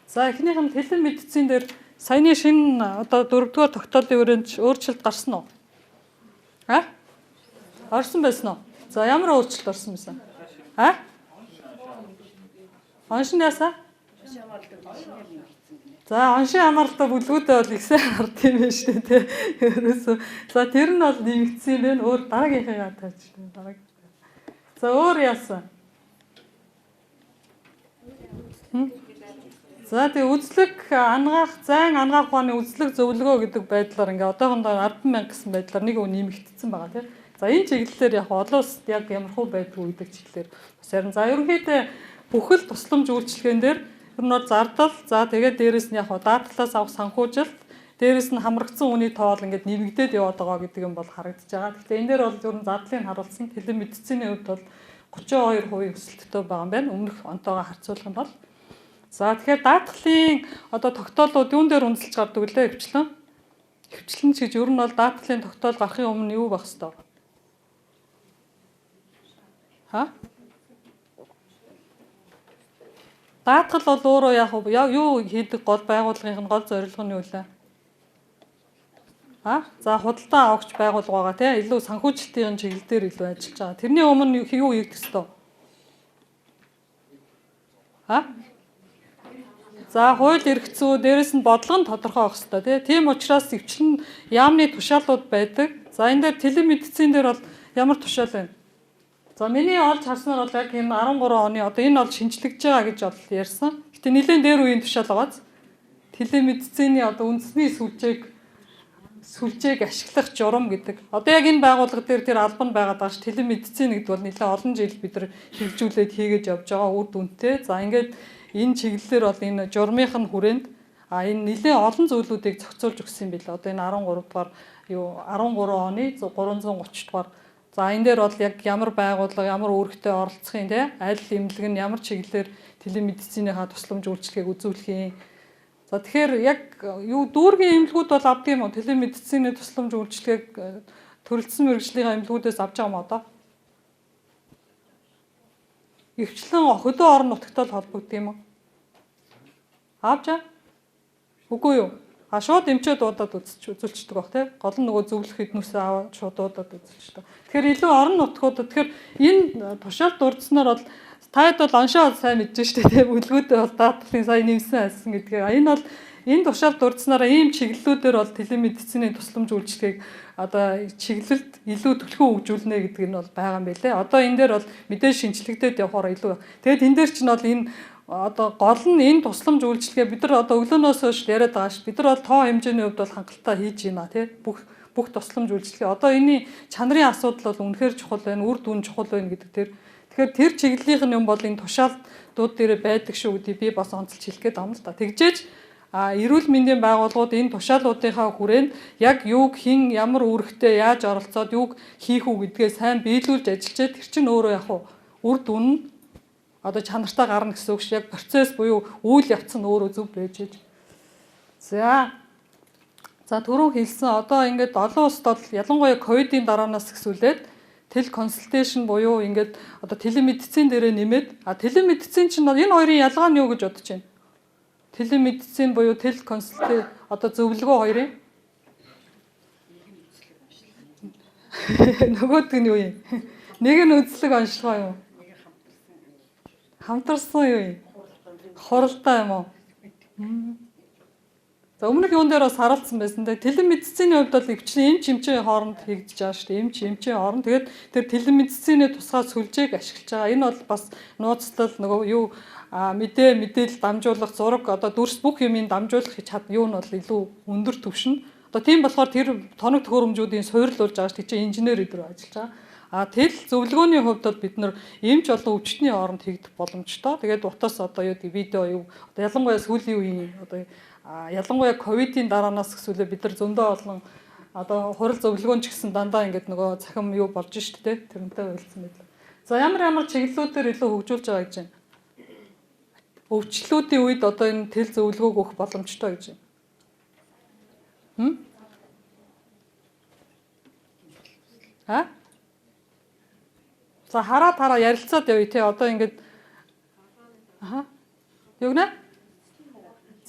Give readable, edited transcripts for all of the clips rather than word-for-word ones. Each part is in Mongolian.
За эхнийх нь тэлэн мэдцийн дээр саяны шинэ одоо 4-р тогтоолын өрөөнд өөрчлөлт гарсан уу? Орсон байсан уу? За ямар өөрчлөлт орсон байсан? Оншин ясаа? За оншин хамааралтай бүлгүүдээ бол их сайн хард юм байна шүү дээ. Ерөөсөө. За тэр нь бол нэмэгдсэн юм байна. Өөр дараагийнхаа тааж шүү дээ. За өөр яасан? За тэгээ үзлэг ангаах зайн ангаах ухааны үзлэг зөвлөгөө гэдэг байдлаар ингээ одоохондоо 10,000 гэсэн байдлаар нэг өв нэмэгдсэн байгаа тийм. За энэ чиглэлээр яг олон улсад яг ямархуу байдгүй гэдэг чиглэлээр бас харин за ерөнхийдөө бүхэл тусламж үйлчилгээн дээр ер нь зардал за тэгээд дээрэс нь яг даатгалаас авах санхүүжилт дээрэс нь хамрагдсан үний тоол ингээд нэмэгдээд яваад байгаа гэдэг юм бол харагдаж байгаа. Гэхдээ энэ дээр бол ер нь зардлыг харуулсан тэлэн мэдцээний хувьд бол 32% өсөлттэй байгаа юм байна. Өмнөх онтойгоо харьцуулах юм бол за тэгэхээр даатгалын одоо тогтоолууд юун дээр үндэслэж гардаг вүлээ хвчлэн? Хвчлэн ч гэж ер нь бол даатгалын тогтоол гарахын өмнө юу байх ёстой? Даатгал бол өөрөө яг юу хийдэг гол байгууллагын гол зорилго нь юу вэ? За худалдаа авахч байгууллага байгаа тийм илүү санхүүжилтийн чиглэл дээр илүү ажиллаж байгаа. Тэрний өмнө юу хийх ёстой? За хууль эрх зүй дээрэс нь бодлого нь тодорхой байх ёстой тийм учраас өвчлэн яамны тушаалууд байдаг. За энэ дээр тэлэн мэдцийн дээр бол ямар тушаал байна? За миний олж харснаар бол яг энэ 13 оны одоо энэ бол шинжлэгдэж байгаа гэж бол ярьсан. Гэтэ нэлээд дээр үеийн тушаал байгааз тэлэн мэдцээний одоо үндэсний сүлжээг ашиглах журам гэдэг. Одоо яг энэ байгууллага дээр тэр албан байгаад байгаа ш тэлэн мэдцээ нэгд бол нэлээд олон жил бид нар хэрэгжүүлээд хийгээд явж байгаа үр дүнтэй. За ингээд энэ чиглэлээр бол энэ журмынх нь хүрээнд энэ нэлээд олон зүйлүүдийг зохицуулж өгсөн юм билээ. Одоо энэ 13 дугаар 13 оны 330 дугаар. За энэ дээр бол яг ямар байгууллага ямар үүрэгтэй оролцохын аль эмнэлэг нь ямар чиглэлээр тэлэн медицинийхаа тусламж үйлчилгээг үзүүлэх юм. За тэгэхээр яг дүүргийн эмнэлгүүд бол авдаг юм уу? Тэлэн медицины тусламж үйлчилгээг төрөлцсөн мэргэжлийн эмнэлгүүдээс авч байгаа юм одоо? Өвчлэн хөдөө орон нутагтай холбогддог юм уу? Авч аа? Үгүй юу? Шууд эмчээд дуудаад үзүүлчихдэг баг тийм. Гол нь нөгөө зөвлөх хэднүүсээ аваад шууд дуудаад үзүүлчихдэг. Тэгэхээр илүү орон нутгуудад тэгэхээр энэ тушаалт дурдсанаар бол таад бол оншоо сайн мэдж штэ тийм. Бүлгүүдээ бол даатгалын сая нэмсэн альсан гэдгийг. Энэ бол энэ тушаалт дурдсанаараа ийм чиглэлүүдээр бол тэлэн медицины тусламж үйлчилгээг одоо чиглэлд илүү төлхөө хөгжүүлнэ гэдэг нь бол байгаа юм билэ. Одоо энэ дээр бол мэдээж шинжлэгдээд явахаар илүү. Тэгэд энэ дээр чинь бол энэ одоо гол нь энэ тусламж үйлчилгээ бид нар одоо өглөөнөөс хойш яриад байгаа ш. Бид нар бол тоо хэмжээний хувьд бол хангалттай хийж байна тий. Бүх тусламж үйлчилгээ. Одоо энэний чанарын асуудал бол үнэхээр чухал байна, үр дүн чухал байна гэдэг тэр. Тэгэхээр тэр чиглэлийнх нь юм бол энэ тушаалтууд дээр байдаг шүү гэдгийг би бас онцолж хэлэх гээд байна л да. Тэгжээж эрүүл мэндийн байгууллагууд энэ тушаалуудынхаа хүрээнд яг юуг хэн ямар үүрэгтэй яаж оролцоод юуг хийх үү гэдгээ сайн биелүүлж ажиллаж тэр чинь өөрөө яг үр дүн одоо чанартай гарна гэсэн үг ш. Яг процесс буюу үйл явц нь өөрөө зөв байж ээж. За түрүү хэлсэн одоо ингээд олон улсад бол ялангуяа ковидын дараанаас эхсүүлээд тэл консультейшн буюу ингээд одоо тэлэн медицин дээрээ нэмээд тэлэн медицин чинь энэ хоёрын ялгаа нь юу гэж бодож байна? Тэлэн медицин буюу тэл консультей одоо зөвлөгөө хоёрын нөгөөдөг нь юу юм? Нэг нь үзлэг онцлогоо юу? Хамтарсан юу юм? Хуралдаа юм уу? За өмнөх юун дээр бас харалцсан байсан. Тэлэн медицины хувьд бол өвчний эмч эмчийн хооронд хийгдэж байгаа шүү дээ. Эмч эмчийн хооронд. Тэгээд тэр тэлэн медицины тусгай сүлжээг ашиглаж байгаа. Энэ бол бас нууцлал нөгөө юу мэдээлэл дамжуулах зураг одоо дүрс бүх юмыг дамжуулах чад юу нь бол илүү өндөр түвшин. Одоо тийм болохоор тэр тоног төхөөрөмжүүдийн суйрлуулж байгаа шүү дээ. Чи инженер өдрөө ажиллаж байгаа. Тэл зөвлөгөөний хувьд бол бид нар эмч болон өвчтний хооронд хийгдэх боломжтой. Тэгээд утас одоо юу видео юу одоо ялангуяа сүүлийн үеийн одоо ялангуяа ковидын дараанаас эхсүүлээ бид нар зөндөө олон одоо хурал зөвлөгөөн ч гэсэн дандаа ингээд нөгөө цахим юу болж шүү дээ. Тэрнтэй байлцсан байлаа. За ямар чиглэлүүдээр илүү хөгжүүлж байгаа гэж байна. Өвчлөлүүдийн үед одоо энэ тэл зөвлөгөөг өгөх боломжтой гэж байна. За хараа ярилцаад явъя те одоо ингээд юу гэнэ?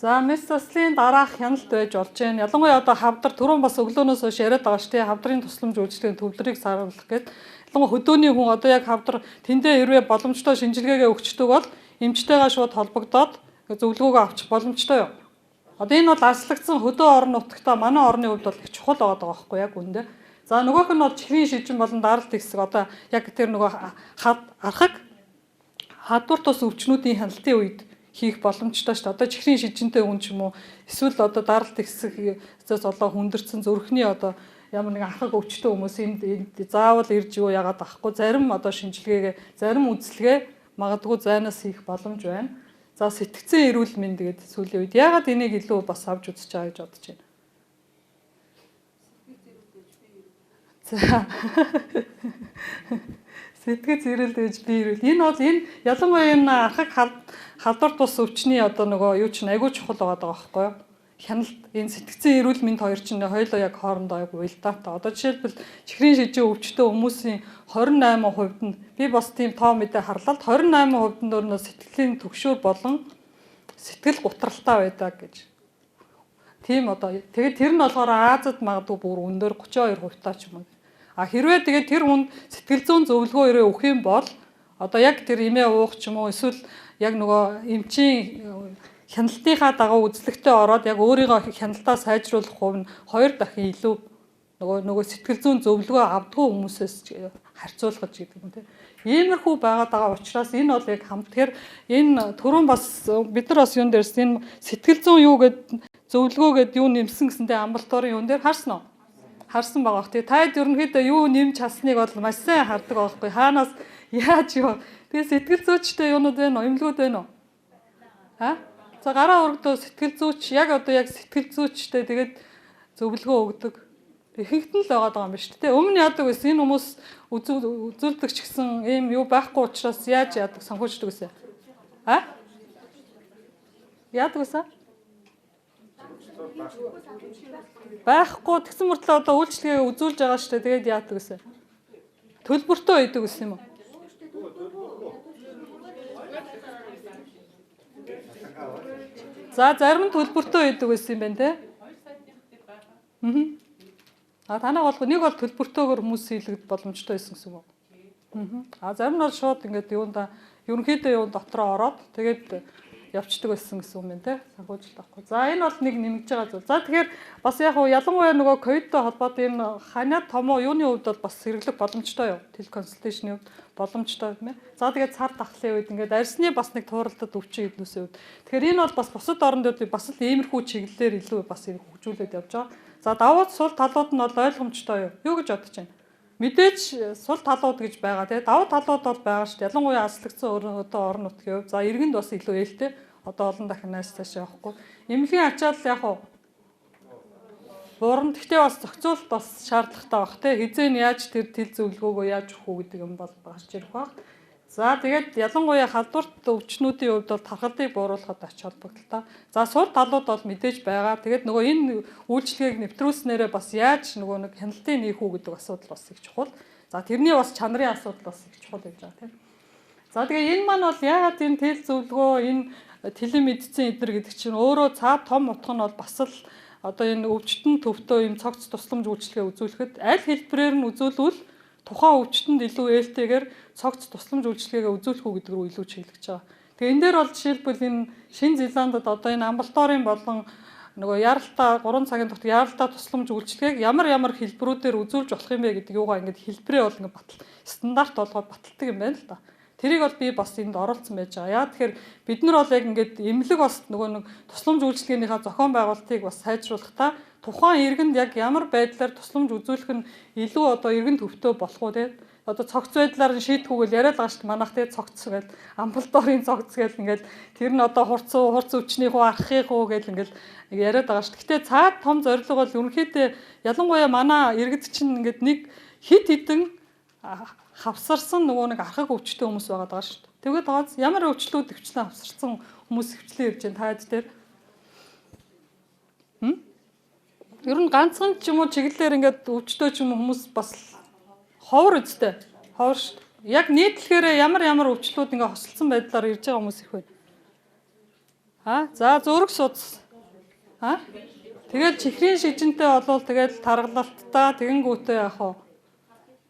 За мэс заслын дараах хяналт байж болж байна. Ялангуяа одоо хавдар түрүүн бас өглөөнөөс хойш яриад байгаа ш тий хавдрын тусламж үйлчлэгийн төвлөрийг саруулах гэдэг. Ялангуяа хөдөөний хүн одоо яг хавдар тэндээ хэрвээ боломжтой шинжилгээгээ өгчдөг бол эмчтэйгээ шууд холбогдоод зөвлөгөөгөө авчих боломжтой юу? Одоо энэ бол арслагдсан хөдөө орон нутагта манай орны хувьд бол их чухал байгаа байхгүй яг үндэ. За нөгөөх нь бол чихрийн шижин болон даралт хэсэг одоо яг тэр нөгөө архаг хадвар тус өвчнүүдийн хяналтын үед хийх боломжтой шүү дээ. Одоо чихрийн шижинтэй хүн ч юм уу эсвэл одоо даралт хэсэгээс одоо хүндэрсэн зүрхний одоо ямар нэг архаг өвчтөй хүмүүс энд заавал ирж юу яагаад авахгүй зарим одоо шинжилгээгээ зарим үзлэгээ магадгүй зайнаас хийх боломж байна. За сэтгцэн эрүүл мэнд гэдэг сүүлийн үед яагаад энийг илүү бас авч үзэж байгаа гэж бодож байна. За сэтгэц эрүүл гэж би эрүүл. Энэ бол энэ ялангуяа энэ архаг халдвар тус өвчний одоо нөгөө юу ч айгүй чухал байгаа байхгүй юу? Хяналт энэ сэтгцэн эрүүл мэнд хоёр чинь хоёулаа яг хоорондоо айгүй уялдаатай. Одоо жишээлбэл чихрийн шижин өвчтөй хүмүүсийн 28% нь би бас тийм тоо мэдээ харлаа. 28% нь өөрөө сэтгэлийн түгшүүр болон сэтгэл гутралтай байдаг гэж. Тийм одоо тэгээд тэр нь болохоор Азад магадгүй бүр өндөр 32% таа ч юм уу. А хэрвээ тэгээд тэр хүн сэтгэл зүйн зөвлөгөө өрөө өгөх юм бол одоо яг тэр эмээ уух ч юм уу эсвэл яг нөгөө эмчийн хяналтынхаа дагуу үзлэгтээ ороод яг өөрийгөө хяналтаа сайжруулах хувь нь 2 дахин илүү нөгөө сэтгэл зүйн зөвлөгөө авдгүй хүмүүсээс харьцуулгаж гэдэг юм тийм. Иймэрхүү байгаа учраас энэ бол яг хамт тэгэхээр энэ түрүүн бас бид нар бас юун дээрс энэ сэтгэл зүйн юу гэдэг зөвлөгөө гэдэг юу нэмсэн гэсэндээ амбулаторийн юун дээр харсан уу? Харсан байгаа. Тэгээ таад ерөнхийдөө юу нэмж хасныг бол маш сайн хардаг байхгүй. Хаанаас яаж юу. Тэгээ сэтгэл зүйчтэй юунууд байна уу? Эмнэлгүүд байна уу? Аа? За гараа өргөдөө сэтгэл зүйч яг одоо яг сэтгэл зүйчтэй тэгээд зөвлөгөө өгдөг. Ихэнх нь л байгаа юм ба шүү дээ. Өмнө яадаг байсан энэ хүмүүс үзүүлдэг ч гэсэн ийм юу байхгүй учраас яаж яадаг санхүүждэг байсан. Аа? Яадаг байсан? Байхгүй тэгсэн мөртлөө одоо үйлчлэгээ үзүүлж байгаа шүү дээ. Тэгээд яадаг гэсэн. Төлбөртөө өгдөг гэсэн юм уу? За зарим нь төлбөртөө өгдөг гэсэн юм байна те. А танаа бол нэг бол төлбөртөөгөр хүмүүс хийлгэж боломжтой байсан гэсэн юм уу? А зарим нь бол шууд ингээд юунда ерөнхийдөө юун дотроо ороод тэгээд явцдаг байсан гэсэн юм байна те. Санхүүжилт авахгүй. За энэ бол нэг нэмэгдэж байгаа зүйл. За тэгэхээр бас яг ялангуяа нөгөө ковидтой холбоотой энэ ханиад томоо юуны хувьд бол бас хэрэглэх боломжтой юу? Телеконсультацийн хувьд боломжтой юм ээ. За тэгээд цар тахлын үед ингээд арьсны бас нэг тууралдад өвчин эднүсийн үед. Тэгэхээр энэ бол бас бусад орнууд бас л иймэрхүү чиглэлээр илүү бас хөгжүүлээд явж байгаа. За давуу сул талууд нь бол ойлгомжтой юу гэж бодож байна? Мэдээж сул талууд гэж байгаа тийм давуу талууд бол байгаа шүү дээ. Ялангуяа аслагдсан одоо орон нутгийн хувьд за иргэнд бас илүү ээлтэй. Одоо олон дахин найс цаашаа явахгүй. Эмнэлгийн ачаал яг буурна. Гэхдээ бас зохицуулалт бас шаардлагатай баг тийм хизээ нь яаж тэр тэл зөвлөгөөгөө яаж өгөх үү гэдэг юм бол гарч ирэх баг. За тэгээд ялангуяа халдварт өвчнүүдийн хувьд бол тархалтыг бууруулахад ач холбогдолтой. За сул талууд бол мэдээж байгаа. Тэгээд нөгөө энэ үйлчлэгийг нэвтрүүлснээрээ бас яаж нөгөө нэг хяналтыг нээх үү гэдэг асуудал бас их чухал. За тэрний бас чанарын асуудал бас их чухал гэж байгаа тийм. За тэгээ энэ маань бол яагаад энэ тэл зөвлөгөө энэ телемедицин эднэр гэдэг чинь өөрөө цаад том утга нь бол бас л одоо энэ өвчтөн төвтөө юм цогц тусламж үйлчлэгээ үзүүлэхэд аль хэлбэрээр нь үзүүлвэл тухайн өвчтөнд илүү ээлтэйгээр цогц тусламж үйлчлэгээ үзүүлэх үү гэдэг рүү илүү чиглэж байгаа. Тэгээ энэ дээр бол жишээлбэл энэ Шинэ Зеландад одоо энэ амбулаторийн болон нөгөө яралтай 3 цагийн дотор яралтай тусламж үйлчлэгийг ямар хэлбэрүүдээр үзүүлж болох юм бэ гэдэг юугаа ингээд хэлбэрээ бол ингээд стандарт болгоод баталдаг юм байна л да. Тэрийг бол би бас энд оролцсон байж байгаа. Яа тэгэхээр бид нар бол яг ингээд эмнэлэг бас нөгөө нэг тусламж үйлчлэгээнийхээ зохион байгуулалтыг бас сайжруулахдаа тухайн иргэнд яг ямар байдлаар тусламж үзүүлэх нь илүү одоо иргэн төвтэй болох уу те. Одоо цогц байдлаар шийдэхгүйгээр яриад байгаа шүү дээ. Манайх те цогц гэдэг амбулаторийн цогц гэдэг ингээд тэр нь одоо хурц өвчнийх үү архих үү гэж ингээд яриад байгаа шүү. Гэхдээ цаад том зорилго бол ерөнхийдөө ялангуяа манай иргэд чинь ингээд нэг хит хитэн хавсарсан нөгөө нэг архаг өвчтөй хүмүүс байгаа даа шүү дээ. Тэгээд тооц ямар өвчлүүд өвчлэн хавсарсан хүмүүс өвчлэн ирж байна таад дээр. Ер нь ганцхан ч юм уу чиглэлээр ингээд өвчтөй ч юм уу хүмүүс бас ховор үстэй. Ховор шүү дээ. Яг нийтлэхээр ямар өвчлүүд ингээд хосолцсон байдлаар ирж байгаа хүмүүс их байна. За зөрөг судас. Аа. Тэгэл чихрийн шижинтэй болвол тэгэл таргалалтаа тэгэнгүүтээ яах вэ?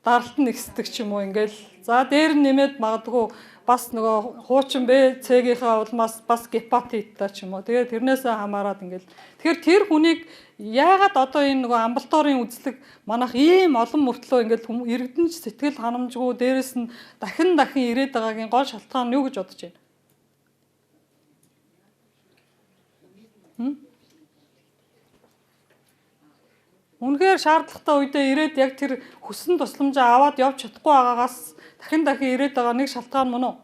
Даралт нь ихсдэг ч юм уу ингээл. За дээр нь нэмээд магадгүй бас нөгөө хуучин Б, С-гийнхаа улмаас бас гепатиттай ч юм уу. Тэгээд тэрнээсээ хамаарат ингээл. Тэгэхээр тэр хүнийг яагаад одоо энэ нөгөө амбулаторийн үзлэг манайх ийм олон мөртлөө ингээл иргэдэн сэтгэл ханамжгүй дээрэс нь дахин ирээд байгаагийн гол шалтгаан нь юу гэж бодож байна? Үнэхээр шаардлагатай үедээ ирээд яг тэр хүссэн тусламжаа аваад явж чадахгүй байгаагаас дахин ирээд байгаа нэг шалтгаан мөн үү?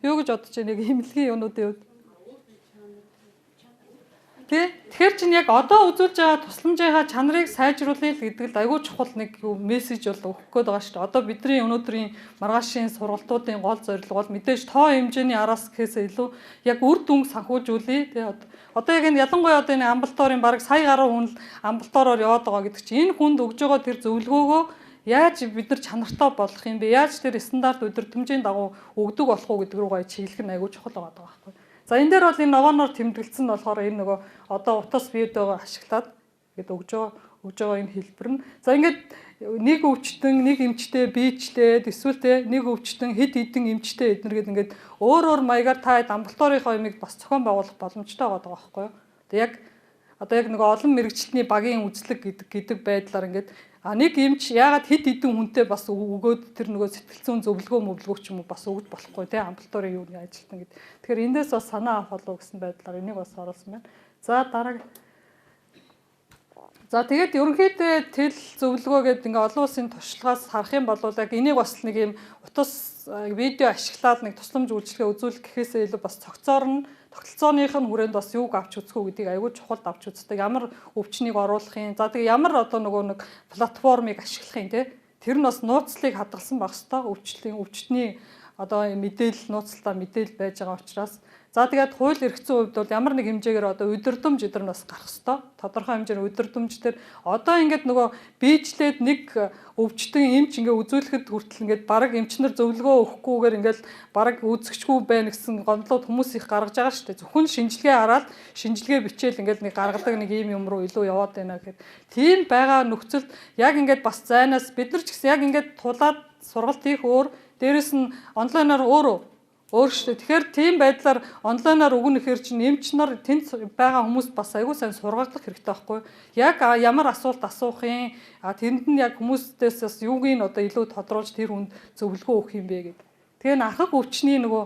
Юу гэж бодож байна яг хэмнэлгийн юмнуудын үед? Тэгэхээр чинь яг одоо үзүүлж байгаа тусламжийнхаа чанарыг сайжруулъя гэдэг л айгүй чухал нэг мессеж бол өгөх гээд байгаа шүү дээ. Одоо бидний өнөөдрийн маргаашийн сургалтуудын гол зорилго бол мэдээж тоо хэмжээний араас гэхээсээ илүү яг үр дүнг санхүүжүүлье. Одоо яг энэ ялангуяа одоо энэ амбулаторийн бараг сая гаруй хүн амбулатороор яваад байгаа гэдэг чинь энэ хүнд өгж байгаа тэр зөвлөгөөгөө яаж бид нар чанартай болох юм бэ? Яаж тэр стандарт өдөртөмжийн дагуу өгдөг болох уу гэдэг рүүгээ чиглэх нь айгүй чухал байгаа байхгүй. За энэ дээр бол энэ ногооноор тэмдэглэсэн нь болохоор энэ нөгөө одоо утас видеогоо ашиглаад ингээд өгж байгаа энэ хэлбэр нь. За ингээд нэг өвчтөн, нэг эмчтэй, биечтэй, эсвэл нэг өвчтөн хэд хэдэн эмчтэй эднэргээд ингээд өөр маягаар та амбулаторийнхоо ямиг бас зохион байгуулах боломжтой байгаа байхгүй юу? Яг одоо яг нэг олон мэрэгчлэлтний багийн үзлэг гэдэг байдлаар ингээд нэг эмч яагаад хэд хэдэн хүнтэй бас өгөөд тэр нөгөө сэтгэл зүйн зөвлөгөө ч юм уу бас өгж болохгүй тий амбулаторийн юуны ажилтна гэдэг. Тэгэхээр эндээс бас санаа авах болов гэсэн байдлаар энийг бас оруулсан байна. За дараагийн. За тэгээд ерөнхийдөө тэл зөвлөгөө гэдэг ингээ олон улсын туршлагаас харах юм бол яг энийг бас нэг юм утас видео ашиглаад нэг тусламж үйлчилгээ үзүүлэх гэхээсээ илүү бас тогтолцооных нь хүрээнд бас юуг авч үзэх үү гэдгийг аягүй чухалд авч үздэг. Ямар өвчнийг оруулахын. За тэгээ ямар одоо нөгөө нэг платформыг ашиглахын тий. Тэр нь бас нууцлыг хадгалсан байх хэвээр өвчтний одоо мэдээлэл нууцлалтаа мэдээлэл байж байгаа учраас за тэгээд хууль эрх зүйн хувьд бол ямар нэг хэмжээгээр одоо удирдамж эдэр нь бас гарах хэвээр тодорхой хэмжээний удирдамж төр одоо ингээд нөгөө биечлээд нэг өвчтөн эмч ингээ үзүүлэхэд хүртэл ингээд бараг эмчнэр зөвлөгөө өгөхгүйгээр ингээд бараг үзэгчгүй байна гэсэн гомдлууд хүмүүс их гаргаж байгаа шүү дээ. Зөвхөн шинжилгээ хараад шинжилгээ бичээл ингээд нэг гаргадаг нэг ийм юм руу илүү яваад байна гэхэд тийм байгаа нөхцөлд яг ингээд бас зайнаас бид нар ч гэсэн яг ингээд тулаад сургалт хийх өөр дээрэс нь онлайнаар өөр шүү дээ. Тэгэхээр тийм байдлаар онлайнаар өгнө гэхэр чинь эмч нар тэнд байгаа хүмүүс бас аягүй сайн сургалдах хэрэгтэй байхгүй юу? Яг ямар асуулт асуух юм? Тэнд нь яг хүмүүстээс бас юуг нь одоо илүү тодруулж тэр хүнд зөвлөгөө өгөх юм бэ гэдэг. Тэгээ н анхаг өвчний нөгөө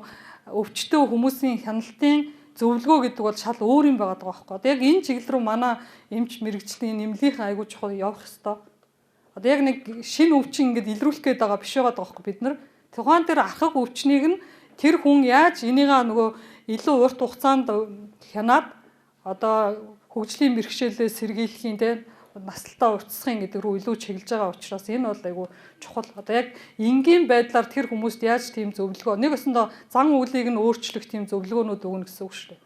өвчтөө хүмүүсийн хяналтын зөвлөгөө гэдэг бол шал өөр юм байгаа байхгүй юу? Одоо яг энэ чиглэл рүү манай эмч мэрэгчлийн нэмлийнхэн аягүй чухал явах хэрэгтэй. Одоо яг нэг шинэ өвчин ингээд илрүүлэх гээд байгаа биш байгаа байхгүй бид нар. Тухайн тэр анхаг өвчнийг нь тэр хүн яаж энийгээ нөгөө илүү урт хугацаанд хянаад одоо хөгжлийн бэрхшээлээ сэргийлэхийн те наслалтаа уртсахын гэдэг рүү илүү чиглэж байгаа учраас энэ бол айгүй чухал. Одоо яг энгийн байдлаар тэр хүмүүст яаж тийм зөвлөгөө нэг өсөндөө зан үйлийг нь өөрчлөх тийм зөвлөгөөнүүд өгнө гэсэн үг шүү дээ.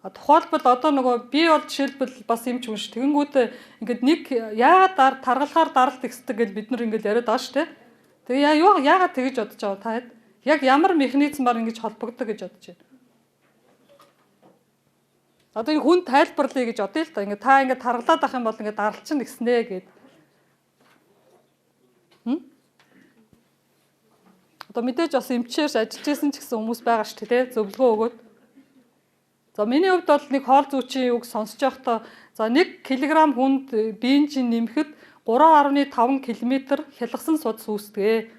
Тухайлбал одоо нөгөө би бол жишээлбэл бас юм ч юм ш тэгэнгүүтээ ингээд нэг яагаад таргалахаар даралт ихсдэг гэж бид нар ингээд яриад байгаа шүү дээ. Тэгээ яагаад тэгэж бодож байгаа та хэд? Яг ямар механизмаар ингэж холбогддог гэж бодож байна. Одоо энэ хүн тайлбарлая гэж бодъё л та. Ингээ та ингээ таргалаад ах юм бол ингээ даралчин гиснэ гэд. Одоо мэдээж бас эмчээр ажиллаж байсан ч гэсэн хүмүүс байгаа шүү дээ, зөвлөгөө өгөөд. За миний хувьд бол нэг хоол зүйчийн үг сонсож байхдаа за 1 кг хүнд биеийн чинь нэмэхэд 3.5 км хялгасан судас үүсдэг.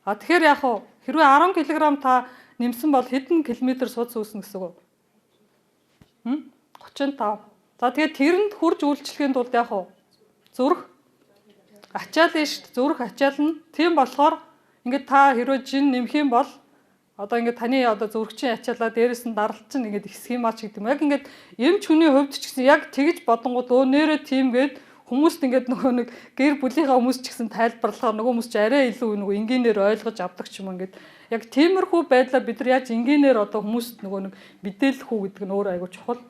Тэгэхээр яг уу хэрвээ 10 кг та нэмсэн бол хэдэн километр судас үүснэ гэсэн үг? 35. За тэгээд тэрэнд хурж үйлчлэхийн тулд яг уу зүрх ачаална шүү дээ. Зүрх ачаална. Тийм болохоор ингээд та хэрвээ жин нэмэх юм бол одоо ингээд таны одоо зүрхчин ачаалаа дээрэс нь даралчин ингээд их схемач гэдэг юм. Яг ингээд эмч хүний хувьд ч гэсэн яг тэгж бодонгууд нэрээ тийм гээд хүмүүст ингээд нөгөө нэг гэр бүлийнхаа хүмүүс ч гэсэн тайлбарлахаар нөгөө хүмүүс ч арай илүү нөгөө энгийнээр ойлгож авдаг ч юм ингээд яг тиймэрхүү байдлаар бид нар яаж энгийнээр одоо хүмүүст нөгөө нэг мэдээлэх үү гэдэг нь өөр айгуу чухал.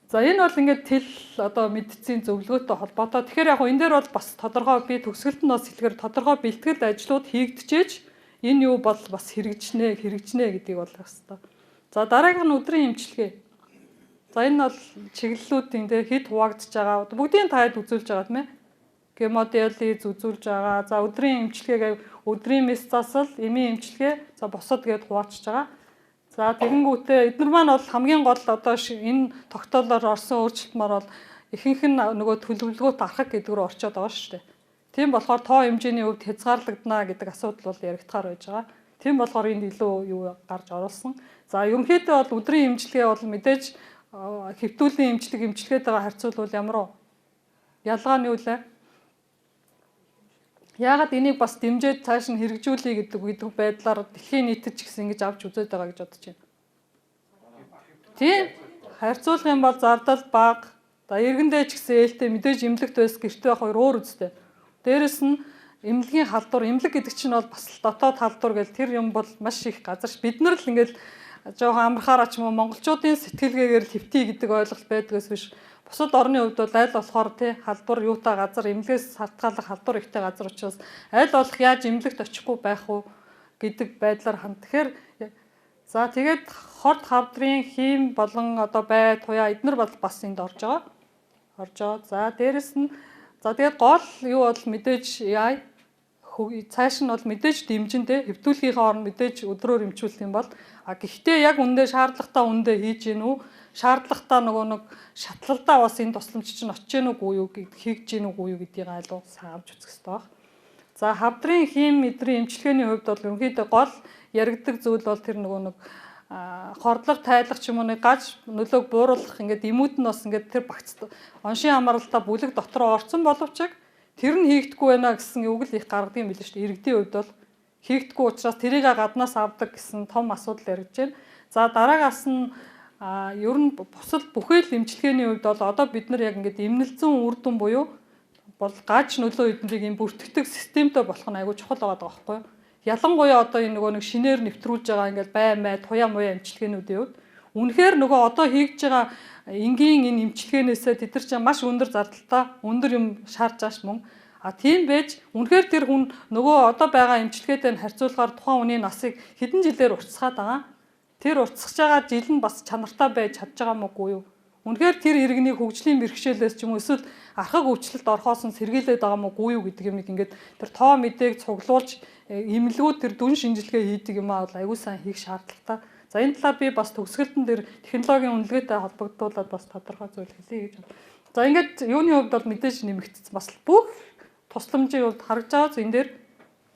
За энэ бол ингээд тэл одоо мэдцийн зөвлөгөөтэй холбоотой. Тэгэхээр яг энэ дээр бол бас тодорхой би төгсгөлд нь бас хэлэхээр тодорхой бэлтгэл ажлууд хийгдчихэж энэ юу бол бас хэрэгжнэ гэдгийг бол хэвээр. За дараагийнх нь өдрийн эмчилгээ. За энэ бол чиглэлүүдийн хэд хуваагдж байгаа. Бүгдийг таад үзүүлж байгаа тийм ээ. Гемодиализ үзүүлж байгаа. За өдрийн эмчилгээгээ өдрийн мэс засал, эмийн эмчилгээ, за бусад гэдээ хуваачж байгаа. За тэгэнгүүтээ эдгээр маань бол хамгийн гол одоо энэ тогтоолоор орсон өөрчлөлтмөр бол ихэнх нь нөгөө төлөвлөгөөт архаг гэдэг рүү орчоод байгаа шүү дээ. Тийм болохоор тоо хэмжээний хувьд хязгаарлагдана гэдэг асуудал бол яригдахаар байж байгаа. Тийм болохоор энд илүү юу гарч оруулсан. За ерөнхийдөө бол өдрийн эмчилгээ бол мэдээж хэвтүүлийн эмчилгээтэйгээ харьцуулбал ямар вэ? Ялгаа нь юу вэ? Яагаад энийг бас дэмжиж цааш нь хэрэгжүүлэе гэдэг байдлаар дэлхийн нийтэд ч гэсэн ингэж авч үзээд байгаа гэж бодож байна. Тийм. Харьцуулах юм бол зардал бага. За иргэндээ ч гэсэн ээлтэй мэдээж эмнэлэгт байс гэртээ байх хоёр өөр үстэй. Дээрэс нь эмнэлгийн халдвар, эмнэлэг гэдэг чинь бол бас дотоод халдвар гэл тэр юм бол маш их газарч бид нар л ингээл жоохон амархаараа ч юм уу монголчуудын сэтгэлгээгээр л хэвтий гэдэг ойлголт байдгаас биш. Бусад орны хувьд бол аль болохоор тий халдвар юутай газар эмнэлгээс сартгаалах халдвар ихтэй газар учраас аль болох яаж эмнэлэгт очихгүй байх уу гэдэг байдлаар ханд. Тэгэхээр за тэгээд хорт хавдрын хийм болон одоо бай туяа эднэр бол бас энд орж байгаа. За дээрэс нь за тэгээд гол юу бол мэдээж яа цааш нь бол мэдээж дэмжин те хэвтүүлгийнхээ оронд мэдээж өдрөөр эмчүүлэх юм бол гэхдээ яг үндэ шаардлагатай үндэ хийж гин үү шаардлагатай нөгөө нэг шатлалдаа бас энэ тусламж чинь очиж гин үгүй юу хийж гин үгүй юу гэдгийг айлуу сайн авч үзэх хэрэгтэй баг. За хавдрын хийм мэдрийн эмчилгээний хувьд бол ерөнхийдөө гол яригддаг зүйл бол тэр нөгөө нэг хордлого тайлах ч юм уу нэг гаж нөлөөг бууруулах ингээд эмүүд нь бас ингээд тэр багц оншийн хамааралтай бүлэг дотроо орсон боловч тэр нь хийгдэхгүй байна гэсэн үг л их гаргадаг юм билээ шүү дээ. Иргэдийн хувьд бол хийгдэхгүй учраас тэрийг гаднаас авдаг гэсэн том асуудал яригдж байна. За дараагаас нь ер нь бусад бүхэл эмчилгээний хувьд бол одоо бид нар яг ингээд эмнэлзэн үр дүн буюу бол гаж нөлөө эднэрийг юм бүртгэдэг системтэй болох нь айгүй чухал байгаа байхгүй юу? Ялангуяа одоо энэ нөгөө нэг шинээр нэвтрүүлж байгаа ингээд бай туяа муяа эмчилгээнүүдийн хувьд үнэхээр нөгөө одоо хийж байгаа энгийн энэ эмчилгээнээсээ тэд нар чинь маш өндөр зардалтай өндөр юм шаарч ааш мөн тийм байж үнэхээр тэр хүн нөгөө одоо байгаа эмчилгээтэй нь харьцуулахаар тухайн хүний насыг хэдэн жилээр уртсгаад байгаа. Тэр уртсаж байгаа жил нь бас чанартай байж чадж байгаа мөгүй юу? Үнэхээр тэр иргэний хөгжлийн бэрхшээлээс ч юм уу эсвэл архаг өвчлөлт орхоос нь сэргийлээд байгаа мөгүй юу гэдэг юм ингээд тэр тоо мэдээг цуглуулж эмнэлгүүд тэр дүн шинжилгээ хийдэг юм аа бол аягүй сайн хийх шаардлагатай. За энэ талаар би бас төгсгөлтөн дээр технологийн үнэлгээтэй холбогдуулаад бас тодорхой зүйл хэлье гэж байна. За ингээд юуны хувьд бол мэдээж нэмэгдсэн бас бүх тусламжийн хувьд харагдж байгаа энэ дээр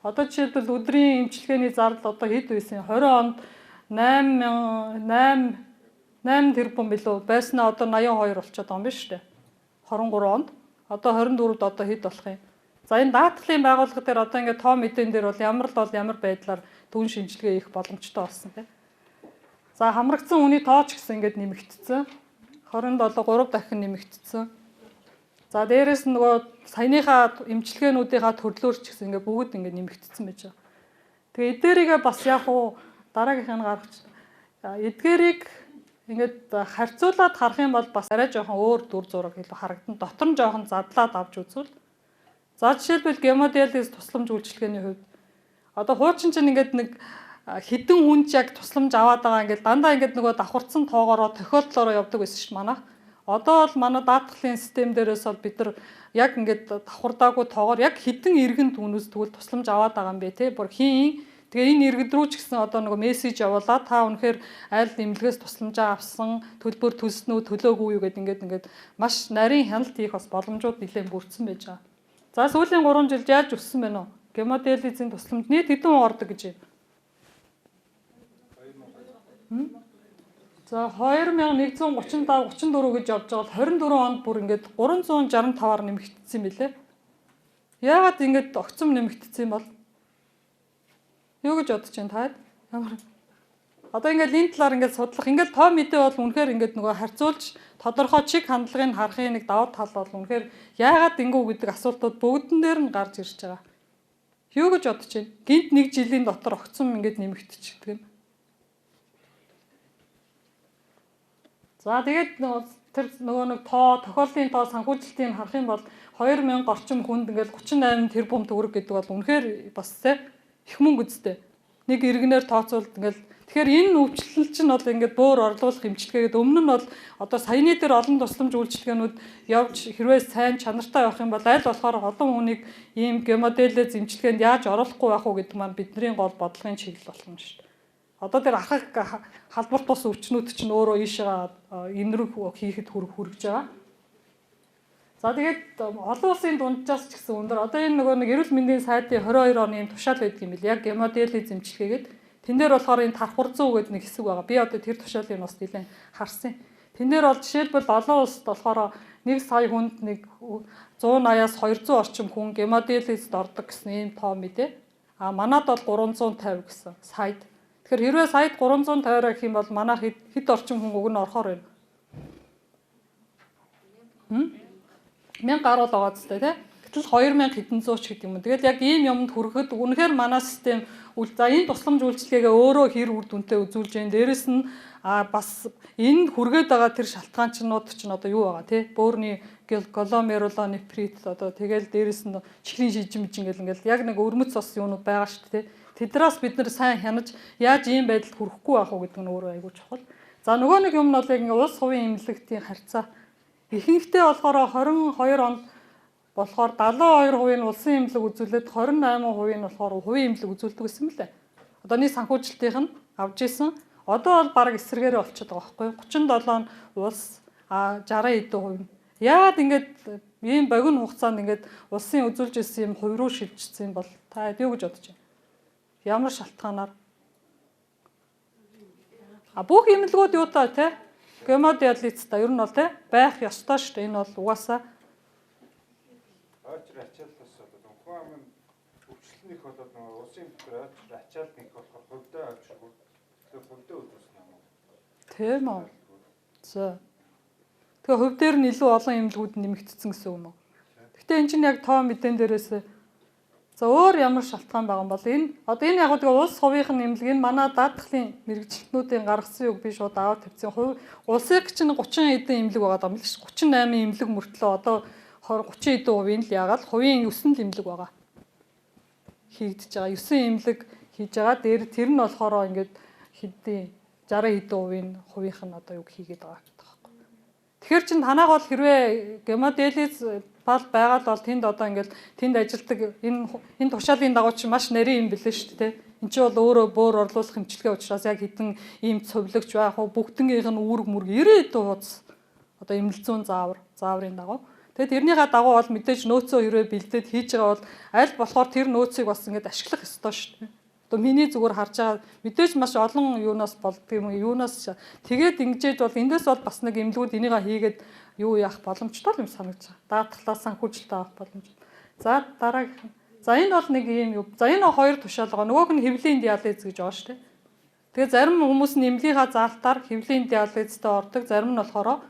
одоо жишээлбэл өдрийн эмчилгээний зардал одоо хэд байсан 20 онд 8 тэрбум билүү байснаа одоо 82 болчиход байгаа юм биш үү? 23 онд одоо 24-д одоо хэд болох юм? За энэ даатгалын байгууллага дээр одоо ингээд тоо мэдэн дээр бол ямар байдлаар дүн шинжилгээ хийх боломжтой болсон тийм. За хамрагдсан хүний тоо ч гэсэн ингээд нэмэгдсэн. 27 3 дахин нэмэгдсэн. За дээрэс нь нөгөө саяныхаа эмчилгээнүүдийнхаа төрлөөр ч гэсэн ингээд бүгд ингээд нэмэгдсэн байж байгаа. Тэгээ эдгээрийгээ бас яг уу дараагийнх нь гаргач. Эдгээрийг ингээд харьцуулаад харах юм бол бас арай жоохон өөр дүр зураг илүү харагдан. Дотор нь жоохон задлаад авч үзвэл. За жишээлбэл гемодиализ тусламж үйлчилгээний хувьд одоо хуучин чинь ингээд нэг хэдэн хүнч яг тусламж аваад байгаа ингээд дандаа ингээд нөгөө давхарцсан тоогоороо тохиолдлоороо явдаг байсан ш манайх. Одоо бол манай даатгалын систем дээрээс бол бид нар яг ингээд давхардаагүй тоогоор яг хэдэн иргэн түүнээс тэгвэл тусламж аваад байгаа юм бэ те бүр хийн. Тэгээ энэ иргэд рүү ч гэсэн одоо нөгөө мессеж явуулаа та үнэхээр аль эмнэлгээс тусламжаа авсан төлбөр төлсөн үү төлөөгүй юу гэдэг ингээд маш нарийн хяналт хийх бас боломжууд нэлээд бүрдсэн байж байгаа. За сүүлийн 3 жилд яаж өссөн бэ нөө? Гемодиализийн тусламж нийт хэдэн ордог гэж байна? За 2135 34 гэж явж байгаа бол 24 онд бүр ингээд 365-аар нэмэгдсэн юм билээ. Яагаад ингээд огцом нэмэгдсэн юм бол? Юу гэж бодож байна та? Ямар одоо ингээд энэ талаар ингээд судлах ингээд тоо мэдээ бол үнэхээр ингээд нөгөө харьцуулж тодорхой чиг хандлагыг харахын нэг давуу тал бол үнэхээр яагаад ингэв гэдэг асуултууд бүгдэн дээр нь гарч ирж байгаа. Юу гэж бодож байна? Гинт нэг жилийн дотор огцом ингээд нэмэгдчихдэг юм. За тэгээд тэр нөгөө нэг тохиолдлын тоо санхүүжилтийг харах юм бол 2000 орчим хүнд ингээд 38 тэрбум төгрөг гэдэг бол үнэхээр бас их мөнгө үстэй. Нэг иргэнээр тооцоолд ингээд Тэгэхээр энэ өвчлөл чинь бол ингээд бөөр орлуулах эмчилгээгээд өмнө нь бол одоо саяны дээр олон тусламж үйлчилгээнүүд явж хэрвээ сайн чанартай явах юм бол аль болохоор олон хүнийг ийм гемодиализ эмчилгээнд яаж оруулахгүй байх уу гэдэг маань бидний гол бодлогын чиглэл болох юм шүү дээ. Одоо тэр ахах халдварт бус өвчнүүд чинь өөрөө ийшээ энэ рүү хийхэд хүрэж байгаа. За тэгээд олон улсын дунджаас ч гэсэн өндөр одоо энэ нөгөө нэг эрүүл мэндийн сайдын 22 оны юм тушаал байдаг юм бил. Яг гемодиализ эмчилгээгээд тэн дээр болохоор энэ тархвар 100 гэдэг нэг хэсэг байгаа. Би одоо тэр тушаалыг бас нэлээд харсан. Тэн дээр бол жишээлбэл олон улсад болохоор 1 сая хүнд нэг 180-аас 200 орчим хүн гемодиализд ордог гэсэн ийм тоо мэдээ. А манад бол 350 гэсэн саяд. Тэгэхээр хэрвээ саяд 350 гэх юм бол манайх хэд орчим хүн уг нь орохоор байна. 1000 гаруй л байгаа зү тэ. Гэтэл 2000 хэдэн зууч гэдэг юм. Тэгэл яг ийм юмд хүрэхэд үнэхээр манай систем за энэ тусламж үйлчилгээгээ өөрөө хэр үр дүнтэй үзүүлж байна. Дээрэс нь бас энэ хүргээд байгаа тэр шалтгаанчнууд чинь одоо юу байгаа те? Бөөрийн гломерулонефрит одоо тэгэл дээрэс нь чихрийн шижим ингээл яг нэг өрмөц ус юунууд байгаа шүү дээ. Тэднээс бид нэр сайн хянаж яаж ийм байдалд хүрэхгүй байх уу гэдэг нь өөрөө айгүй чухал. За нөгөө нэг юм нь бол яг ингээ улс хувийн эмнэлэгтийн харьцаа ихэнхдээ болохоор 22 онд болохоор 72% нь улсын эмнэлэг үзүүлээд 28% нь болохоор хувийн эмнэлэг үзүүлдэг гэсэн мөлий. Одооний санхүүжилтийнх нь авж исэн. Одоо бол баг эсрэгээр болчиход байгаа байхгүй. 37 нь улс 60 эдэн хувь. Яагаад ингэж ийм богино хугацаанд ингэж улсын үзүүлж исэн юм хувь руу шилжчихсэн бол та юу гэж бодож байна? Ямар шалтгаанаар? Бүх эмнэлгүүд юу та те? Гемодиализта ер нь бол те байх ёстой шүү дээ. Энэ бол угаасаа ойчр ачааллаас болоод хүн амын өвчлөлнийх болоод нөгөө улсын эмнэлгээр ойчр ачаал нэг болохоор хувьдаа ойчргүй. Тэгэхээр хувьдаа үзүүлсэн юм уу? Тийм үү. За. Тэгээ хувь дээр нь илүү олон эмнэлгүүд нэмэгдсэн гэсэн үг юм уу? Гэхдээ эн чинь яг тоо мэдэн дээрээс за өөр ямар шалтгаан байгаа юм бол энэ одоо энэ яг тэгээ улс хувийнх нь эмнэлэг энэ манай даатгалын мэрэгчлэтнүүдийн гаргасан үг би шууд аваад тавьсан. Улсын чинь 30 эдэн эмнэлэг байгаа юм л ш. 38 эмнэлэг мөртлөө одоо 30 эдэн хувийн л яагаад хувийн 9 л эмнэлэг байгаа. Хийгдэж байгаа. 9 эмнэлэг хийж байгаа. Тэр нь болохоор ингээд хэдийн 60 эдэн хувийнх нь одоо юу хийгээд байгаа гэдэг байхгүй. Тэгэхээр чин танайг бол хэрвээ гемодиализ бол байгаад бол тэнд одоо ингээд тэнд ажилтдаг энэ тушаалын дагуу чи маш нарийн юм билээ шүү дээ. Энд чи бол өөрөө бөөр орлуулах хэмжлэгээ учраас яг хэдэн ийм цовлогч байх уу бүгднгийнх нь үүрэг мөрг 90 эдэн хуудас одоо эмнэлзүүн зааврын дагуу. Тэгээд тэрнийхээ дагуу бол мэдээж нөөцөө хэрвээ бэлдээд хийж байгаа бол аль болохоор тэр нөөцийг бас ингээд ашиглах ёстой шүү дээ. Одоо миний зүгээр харж байгаа мэдээж маш олон юунаас болдго юм юунаас тэгээд ингэж бол эндээс бол бас нэг эмнэлгүүд энийгээ хийгээд юу яах боломжтой юм санагдаж байгаа. Даатгалаа санхүүжилтээ авах боломж. За дараагийн. За энэ бол нэг юм юу. За энэ хоёр тушаал байгаа. Нөгөөх нь хэвлийн диализ гэж байгаа шүү дээ. Тэгээ зарим хүмүүс нь эмнэлгийнхаа заалтаар хэвлийн диализтэй ордог, зарим нь болохоор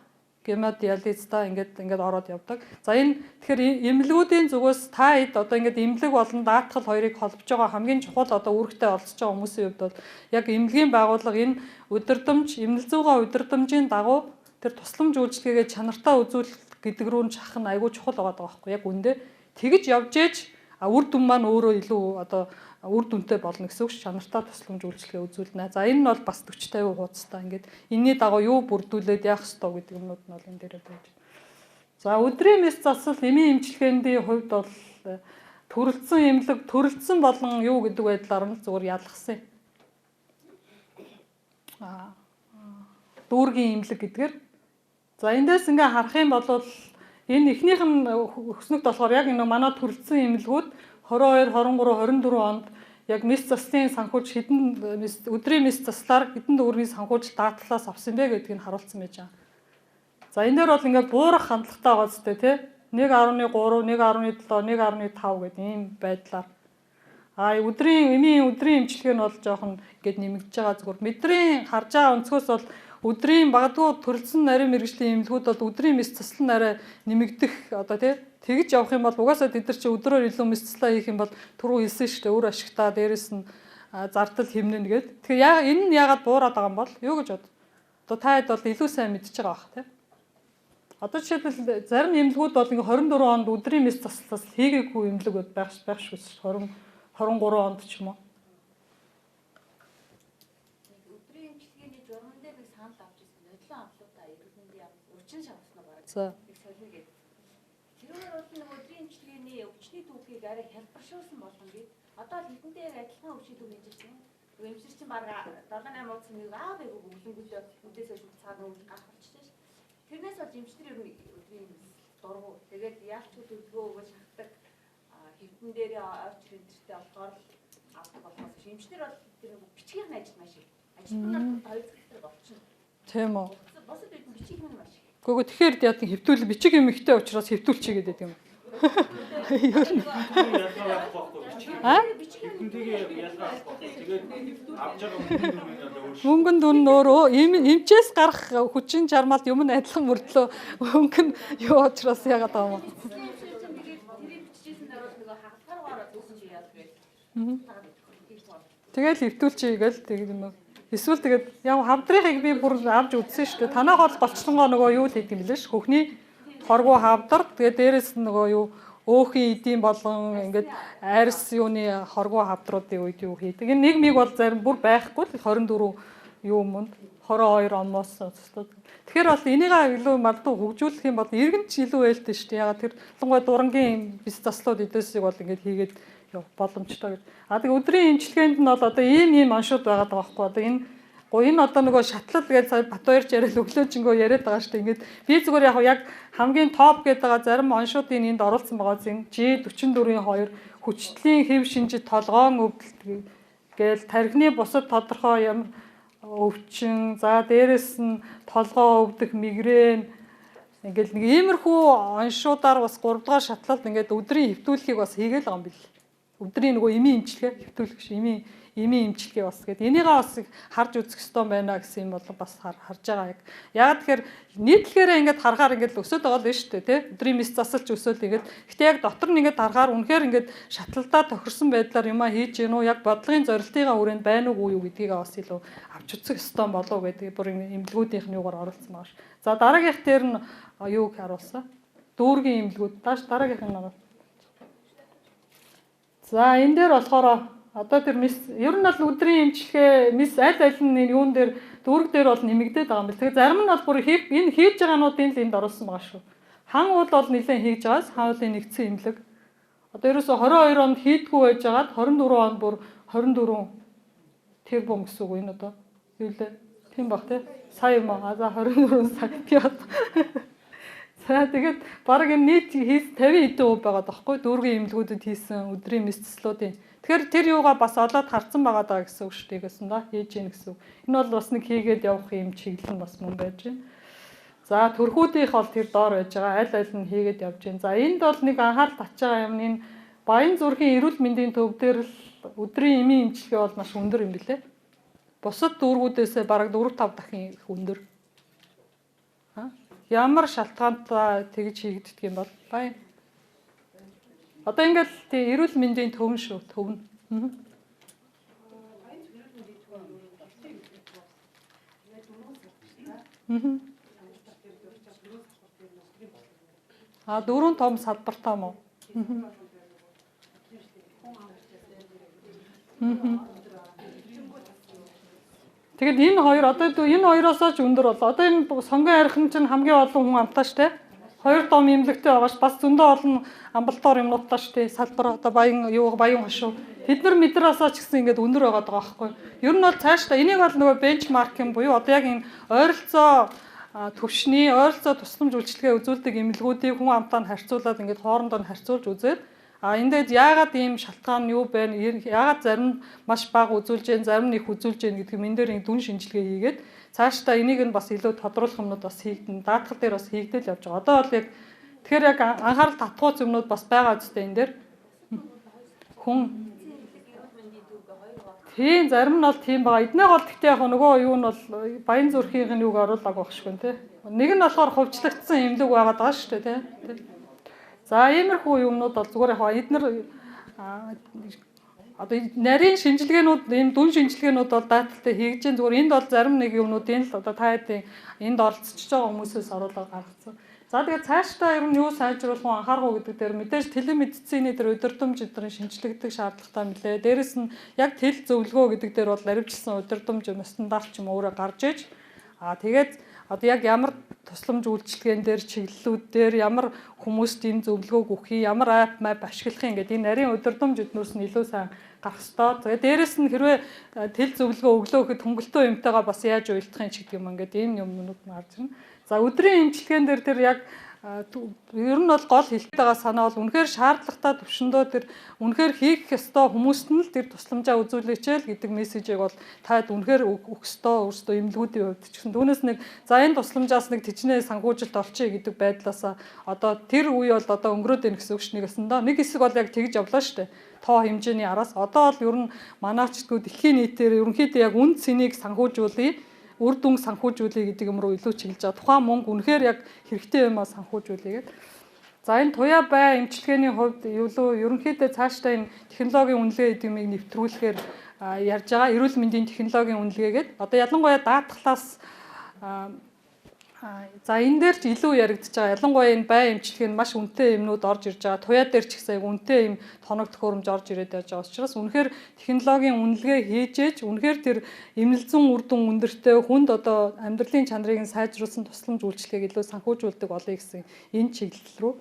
гемодиализтай ингээд ороод явдаг. За энэ тэгэхээр эмнэлгүүдийн зүгээс та хэд одоо ингээд эмнэлэг болон даатгал хоёрыг холбож байгаа хамгийн чухал одоо үүрэгтэй олцож байгаа хүмүүсийн хувьд бол яг эмнэлгийн байгууллага энэ удирдамж, эмнэлзүүгийн удирдамжийн дагуу тэр тусламж үйлчилгээгээ чанартай үзүүлэх гэдэг рүү чах нь айгүй чухал байгаа байхгүй яг үндэ тэгж явж ээж үр дүн маань өөрөө илүү одоо үр дүнтэй болно гэсэн үг чанартай тусламж үйлчилгээ үзүүлнэ. За энэ нь бол бас 40-50% хуудастай ингээд энэний дагуу юу бүрдүүлээд яах ёстой гэдэг юмнууд нь бол энэ дээр байж. За өдрийн мэс засал эмийн эмчилгээний хувьд бол төрөлцсөн эмнэлэг төрөлцсөн болон юу гэдэг байдлаар нь зүгээр ялгсан. Дүүргийн эмнэлэг гэдгээр за эндээс ингээ харах юм бол энэ эхнийх нь өкснөгт болохоор яг энэ манай төрөлцсөн эмнэлгүүд 22, 23, 24 онд яг мэс заслын санхүүж хэдэн өдрийн мэс заслаар хэдэн төгрөгийн санхүүж даатгалаас авсан бэ гэдгийг харуулсан байж байгаа. За энэ дээр бол ингээ буурах хандлагатай байгаа зү тэ 1.3, 1.7, 1.5 гэдэг ийм байдлаар эмийн өдрийн эмчилгээ нь бол жоохон ингээд нэмэгдэж байгаа зүгээр мэдрийн харж байгаа өнцгөөс бол өдрийн багадгүй төрөлцсөн нарийн мэрэгжлийн эмнэлгүүд бол өдрийн мэс заслан нараа нэмэгдэх одоо тэгж явах юм бол угаасаа тэд нар чи өдрөөр илүү мэс заслаа хийх юм бол түрүү хэлсэн шүү дээ өөр ашигтаа дээрэс нь зардал хэмнэнэ гээд. Тэгэхээр энэ нь яагаад буураад байгаа юм бол юу гэж бод. Одоо та хэд бол илүү сайн мэдчихэж байгаа бах тийм. Одоо жишээлбэл зарим эмнэлгүүд бол ингээ 24 онд өдрийн мэс заслаас хийгээгүй эмнэлэг байх шүү. 23 онд ч юм уу. санал авч ирсэн. Нодлон авлуудаа эрүүл мэндийн яам урчин шавснаа бараг. За. Их солино гэдэг. Тэрүүгээр бол нөгөө өдрийн эмчилгээний өвчний түүхийг арай хялбаршуулсан болгоно. Одоо л хэдэн дээр адилхан өвчний түүх хийж ирсэн. Эмчилж чинь баг 7-8 удаа аав ээгүй өглөнгөдөө үдээсээ шүл цаад нөгөө гарах болчихсон ш. Тэрнээс бол эмчтэр ер нь өдрийн дургу. Тэгээд яалч төлөвлөгөө өгөөж шахдаг хэвдэн дээрээ ойрч энтертэй болохоор авдаг болохоос эмчтэр бол тэр бичгийн ажил маш их. Ажилтнаар 2 цагтар болчихно. Тийм үү. Босод бид бичих юм маш их. Гэхдээ тэгэхээр яа тийм хэвтүүл бичиг юм ихтэй учраас хэвтүүлчихье гэдэг юм. Мөнгөн дүн өөрөө эмчээс гарах хүчин чармаалт юм нь адилхан мөрдлөө мөнгө нь юу учраас яагаад байгаа юм бэ? Тэгэл хэвтүүлчихье гээл тэгээд юм уу. Эсвэл тэгээд яг хавдрыг би бүр авч үзсэн шүү дээ. Танайх бол голчлонгоо нөгөө юу л хийх юм бэлээ ш. Хөхний хоргоо хавдар тэгээд дээрэс нь нөгөө юу өөхий эдийн болгон ингээд арьс юуны хоргоо хавдруудын үед юу хийдэг. Энэ нэг миг бол зарим бүр байхгүй л 24 юу өмнө 22 оноос өсөлтөд. Тэгэхээр бол энийг илүү мадуу хөгжүүлэх юм бол иргэн ч илүү ээлтэй шүү дээ. Ягаад тэр тунгай дурангийн бис заслууд эдээсийг бол ингээд хийгээд боломжтой гэдэг. А тэг өдрийн эмчилгээнд нь бол одоо ийм аншууд байгаа байхгүй. Одоо энэ одоо нөгөө шатлал гэж сая Батбаярч яриад өглөөжингөө яриад байгаа шүү дээ. Ингээд би зүгээр яг хамгийн топ гэдэг байгаа зарим аншуудын энд оруулсан байгаа зэн G44-ийн 2 хүчтлийн хэв шинжит толгоон өвдөлт гээл тархины бусад тодорхой ямар өвчин за дээрэс нь толгоо өвдөх мигрен ингээл нэг иймэрхүү аншуудаар бас 3 дугаар шатлалд ингээд өдрийн хэвтүүлэхийг бас хийгээл байгаа юм бэл. Өдрийн нөгөө эмийн эмчилгээ хэвтүүлэх ш эмийн эмчилгээ бас гэдэг. Энийгээ бас харж үзэх ёстой байна гэсэн юм бол бас харж байгаа яг. Яг тэгэхээр нийтлэхээрээ ингээд харахаар ингээд өсөд байгаа л нь шүү дээ тий. Өдрийн мэс засалч өсөөл ингээд. Гэтэ яг дотор нь ингээд харахаар үнэхээр ингээд шатлалдаа тохирсон байдлаар юмаа хийж гэнэ үү яг бодлогын зорилтынхаа хүрээнд байна уу юу гэдгийг бас илүү авч үзэх ёстой болов гэдэг бүр эмнэлгүүдийнх нь юугаар оруулсан байгаа ш. За дараагийнх дээр нь юуг харуулсан? Дүүргийн эмнэлгүүд. Дараагийнх нь нэг. За энэ дээр болохоор одоо тэр мис ер нь бол өдрийн эмчилгээ мис аль нь юун дээр дүүрэг дээр бол нэмэгдээд байгаа юм бэл. Тэгээ зарим нь бол бүр энэ хийж байгаануудын л энд оруулсан байгаа шүү. Хан уул бол нэлээд хийж байгаас хан уулын нэгдсэн эмнэлэг. Одоо ерөөсө 22 онд хийдгүү байж байгаад 24 онд бүр 24 тэрбум гэсэн үг энэ одоо. Юу лээ? Тийм баг тий. Сая юм аа. За 24 сая пиот. За тэгээд баг энэ нийт хийс 50 хэдэн % байгаа тоххой дүүргийн эмнэлгүүдэд хийсэн өдрийн мэс цэцлүүдийн. Тэгэхээр тэр юугаа бас олоод харцсан байгаа даа гэсэн үг шүү дээ гэсэн да хийж гин гэсэн үг. Энэ бол бас нэг хийгээд явах юм чиглэл нь бас мөн байж байна. За төрхүүдийнх бол тэр доор байж байгаа аль нь хийгээд явж байна. За энд бол нэг анхаарал татж байгаа юм энэ Баян зүрхийн эрүүл мэндийн төв дээр л өдрийн эмийн эмчилгээ бол маш өндөр юм билээ. Бусад дүүргүүдээс бараг 4-5 дахин их өндөр. Ямар шалтгаантай тэгж хийгддэг юм бол бай. Одоо ингээл тий эрүүл мэндийн төвн шүү, төвн. Дөрөв том салбартай мó. Тэгэд энэ хоёр одоо энэ хоёроос ч өндөр бол одоо энэ сонгон архин чинь хамгийн олон хүн амтаа штэ. Хоёр дом имлэгтэй байгааш бас зөндөө олон амбалтоор юмнуудтай штэ. Салбар одоо баян хошуу. Тэд нар мэдрэасаа ч гэсэн ингээд өндөр байгаа даа байхгүй. Ер нь бол цаашдаа энийг бол нөгөө бенчмарк юм буюу одоо яг энэ ойролцоо төвшний ойролцоо тусламж үйлчилгээ үзүүлдэг эмнэлгүүдийг хүн амтаа харьцуулаад ингээд хоорондоо харьцуулж үзээд эндээд яагаад ийм шалтгаан юу байна? Яагаад зарим маш бага үзүүлж जैन, зарим нь их үзүүлж जैन гэдэг юм энэ дээр дүн шинжилгээ хийгээд цаашдаа энийг нь бас илүү тодруулах юмнууд бас хийгдэн, даатгал дээр бас хийгдэл явж байгаа. Одоо бол яг тэгэхээр яг анхаарал татгууц юмнууд бас байгаа үстэй энэ дээр. Хүн тийм зарим нь бол тийм байгаа. Эднээ бол гэхдээ яг нөгөө юу нь бол Баян зүрхийн юуг оруулаагүй багшгүй тий. Нэг нь болохоор хувьчлагдсан эмнэлэг байгаа даа шүү дээ тий. За иймэрхүү юмнууд бол зүгээр яг эднэр одоо нарийн шинжилгээнүүд энэ дүн шинжилгээнүүд бол дааталтай хийгдэж байгаа. Зүгээр энд бол зарим нэг юмнуудын л одоо та хэдийн энд оролцож байгаа хүмүүсээс оруулаад гаргацсан. За тэгээд цаашдаа ер нь юу сайжруулах уу анхаарах гэдэг дээр мэдээж телемедицины дээр удирдамж эдрийн шинжилэгдэх шаардлагатай мөлий. Дээрэс нь яг тэл зөвлөгөө гэдэг дээр бол наривчлсан удирдамж стандарт ч юм өөрөө гарч иж Тэгээд одоо яг ямар тусламж үйлчилгээнд дээр чиглэлүүд дээр ямар хүмүүст энэ зөвлөгөөг өгөх юм, ямар апп ашиглах юм гэдэг энэ нарийн удирдамж эднээс нь илүү сайн гарах ёстой. Тэгээд дээрэс нь хэрвээ тэл зөвлөгөө өглөө гэхэд хөнгөлтөө юмтайгаа бас яаж уялдах юм ч гэдэг юм ингээд энэ юмнууд марж ирнэ. За өдрийн эмчилгээн дээр тэр яг ер нь бол гол хэлдэг байгаа санаа бол үнэхээр шаардлагатай төвшөндөө тэр үнэхээр хийх ёстой хүмүүст нь л тэр тусламжаа үзүүлээч л гэдэг мессежийг бол таад үнэхээр өгөх ёстой өөрсдөө эмнэлгүүдийн хувьд ч гэсэн түүнээс нэг за энэ тусламжаас нэг тэжнээ санхүүжилт олчих гэдэг байдлаасаа одоо тэр үе бол одоо өнгөрөөд ирнэ гэсэн үг ш нэг хэсэг бол яг тэгж явлаа штэ тоо хэмжээний араас одоо бол ер нь манайчдгүй дэлхийн нийтээр ерөнхийдөө яг үн цэнийг санхүүжүүлээ үр дүн санхүүжүүлэх гэдэг юм руу илүү чиглэж байгаа. Тухайн мөнгө үнэхээр яг хэрэгтэй юмаа санхүүжүүлээгээд. За энэ туяа бай эмчилгээний хувьд ерөнхийдөө цаашдаа энэ технологийн үнэлгээ гэдэг юмыг нэвтрүүлэхээр ярьж байгаа. Эрүүл мэндийн технологийн үнэлгээгээд одоо ялангуяа даатгалаас за энэ дээр ч илүү яригдж байгаа. Ялангуяа энэ бай эмчилгээ нь маш үнэтэй юмнууд орж ирж байгаа. Туяа дээр ч гэсэн үнэтэй юм тоног төхөөрөмж орж ирээд байж байгаа учраас үнэхээр технологийн үнэлгээ хийжээж үнэхээр тэр эмнэлзэн үр дүн өндөртэй хүнд одоо амьдралын чанарыг сайжруулсан тусламж үйлчилгээг илүү санхүүжүүлдэг болъё гэсэн энэ чиглэл рүү.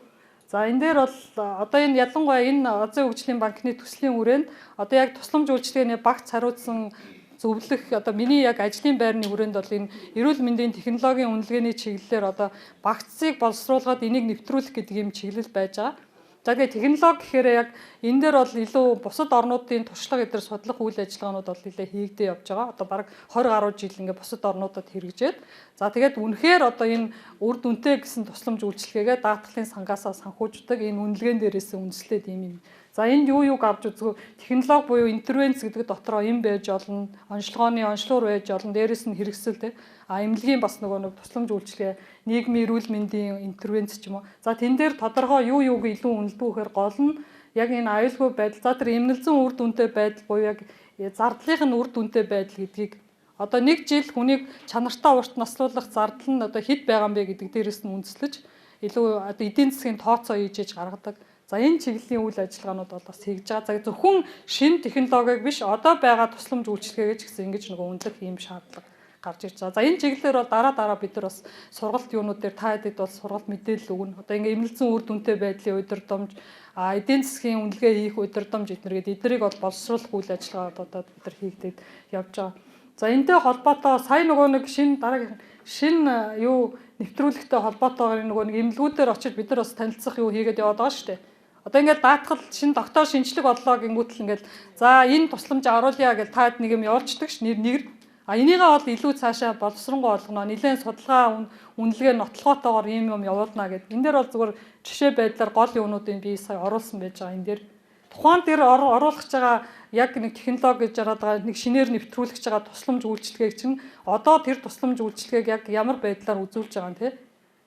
За энэ дээр бол одоо энэ ялангуяа энэ Азийн хөгжлийн банкны төслийн хүрээнд одоо яг тусламж үйлчилгээний багц хариуцсан зөвлөх одоо миний яг ажлын байрны хүрээнд бол энэ эрүүл мэндийн технологийн үнэлгээний чиглэлээр одоо багцыг боловсруулад энийг нэвтрүүлэх гэдэг юм чиглэл байж байгаа. За тэгээ технологи гэхээр яг энэ дээр бол илүү бусад орнуудын туршлага эдгээр судлах үйл ажиллагаанууд бол нэлээд хийгдээ явж байгаа. Одоо бараг 20 гаруй жил ингээ бусад орнуудад хэрэгжээд. За тэгээд үнэхээр одоо энэ үр дүнтэй гэсэн тусламж үйлчилгээгээ даатгалын сангаасаа санхүүждэг энэ үнэлгээн дээрээс үндэслээд юм. За энд юу авч үзгөө технологи буюу интервенц гэдэг дотроо юм байж олон, онцлогооны онцлогоор байж олон, дээрэс нь хэрэгсэл тэ эмнэлгийн бас нөгөө нэг тусламж үйлчилгээ, нийгмийн эрүүл мэндийн интервенц ч юм уу. За тэн дээр тодорхой юуг илүү үнэлдэг гэхээр гол нь яг энэ аюулгүй байдал, за тэр эмнэлзэн үр дүнтэй байдал буюу яг зардлынх нь үр дүнтэй байдал гэдгийг одоо нэг жил хүнийг чанартай урт наслуулах зардал нь одоо хэд байгаа юм бэ гэдэг дээрээс нь үндэслэж илүү одоо эдийн засгийн тооцоо хийж гаргадаг. За энэ чиглэлийн үйл ажиллагаанууд бол бас хийж байгаа. За зөвхөн шинэ технологиг биш одоо байгаа тусламж үйлчилгээгээ ч гэсэн ингэж нөгөө үнэлэх юм шаардлага гарч ирж байгаа. За энэ чиглэлээр бол дараа бид нар бас сургалт юунууд дээр та хэдэд бол сургалт мэдээлэл өгнө. Одоо ингээ эмнэлзэн үр дүнтэй байдлын удирдамж, эдийн засгийн үнэлгээ хийх удирдамж эднэрийг бол боловсруулах үйл ажиллагаудад бид нар хийгдээд явж байгаа. За энэтэй холбоотой сая нөгөө нэг шинэ юу нэвтрүүлэгтэй холбоотойгоор нөгөө нэг эмнэлгүүдээр очиж бид нар бас танилцах юу хийгээд яваад байгаа шүү дээ. Одоо ингээд даатгал шинэ доктор шинжлэх бодлоо гингүүтэл ингээд за энэ тусламж оруулъя гэж таад нэг юм явуулчихдаг ш нэр. Энийгээ бол илүү цаашаа боловсронгуй болгоно. Нилээн судалгаа үнэлгээ нотлохоотойгоор ийм юм явуулна гэдэг. Энэ дээр бол зүгээр жишээ байдлаар гол юмнуудыг би сая оруулсан байж байгаа. Энэ дээр тухайн дээр оруулах гэж байгаа яг нэг технологи гэж яриад байгаа нэг шинээр нэвтрүүлэх гэж байгаа тусламж үйлчилгээг чинь одоо тэр тусламж үйлчилгээг яг ямар байдлаар үзүүлж байгаа юм те.